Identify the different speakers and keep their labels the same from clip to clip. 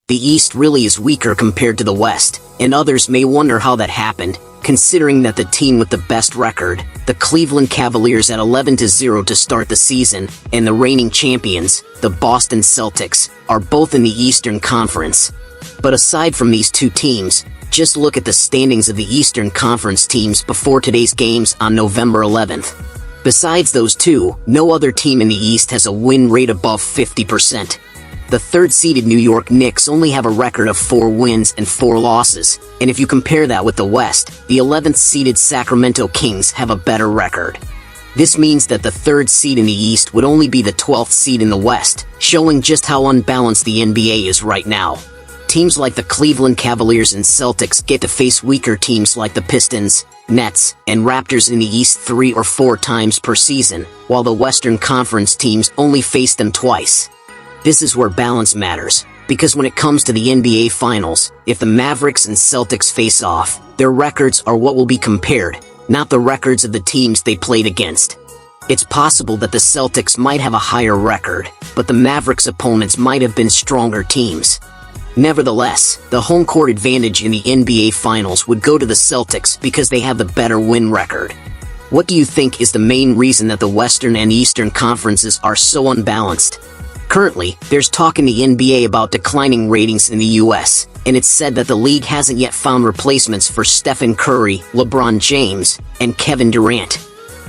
Speaker 1: The East really is weaker compared to the West, and others may wonder how that happened, considering that the team with the best record, the Cleveland Cavaliers at 11-0 to start the season, and the reigning champions, the Boston Celtics, are both in the Eastern Conference. But aside from these two teams, just look at the standings of the Eastern Conference teams before today's games on November 11th. Besides those two, no other team in the East has a win rate above 50%. The third-seeded New York Knicks only have a record of 4 wins and 4 losses, and if you compare that with the West, the 11th-seeded Sacramento Kings have a better record. This means that the third seed in the East would only be the 12th seed in the West, showing just how unbalanced the NBA is right now. Teams like the Cleveland Cavaliers and Celtics get to face weaker teams like the Pistons, Nets, and Raptors in the East 3 or 4 times per season, while the Western Conference teams only face them twice. This is where balance matters, because when it comes to the NBA Finals, if the Mavericks and Celtics face off, their records are what will be compared, not the records of the teams they played against. It's possible that the Celtics might have a higher record, but the Mavericks' opponents might have been stronger teams. Nevertheless, the home court advantage in the NBA Finals would go to the Celtics because they have the better win record. What do you think is the main reason that the Western and Eastern Conferences are so unbalanced? Currently, there's talk in the NBA about declining ratings in the US, and it's said that the league hasn't yet found replacements for Stephen Curry, LeBron James, and Kevin Durant.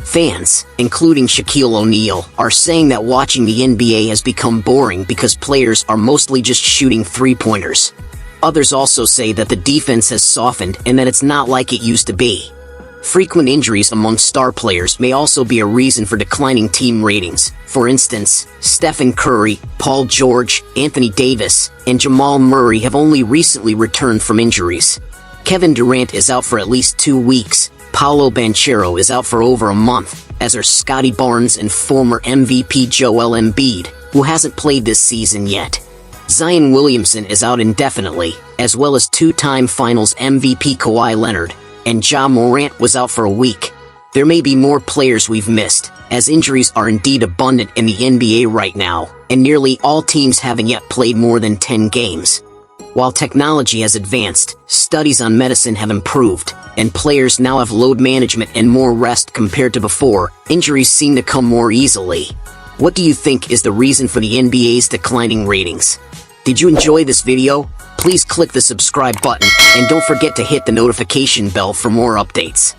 Speaker 1: Fans, including Shaquille O'Neal, are saying that watching the NBA has become boring because players are mostly just shooting three-pointers. Others also say that the defense has softened and that it's not like it used to be. Frequent injuries among star players may also be a reason for declining team ratings. For instance, Stephen Curry, Paul George, Anthony Davis, and Jamal Murray have only recently returned from injuries. Kevin Durant is out for at least 2 weeks. Paolo Banchero is out for over a month, as are Scotty Barnes and former MVP Joel Embiid, who hasn't played this season yet. Zion Williamson is out indefinitely, as well as 2-time Finals MVP Kawhi Leonard, and Ja Morant was out for a week. There may be more players we've missed, as injuries are indeed abundant in the NBA right now, and nearly all teams haven't yet played more than 10 games. While technology has advanced, studies on medicine have improved, and players now have load management and more rest compared to before, injuries seem to come more easily. What do you think is the reason for the NBA's declining ratings? Did you enjoy this video? Please click the subscribe button, and don't forget to hit the notification bell for more updates.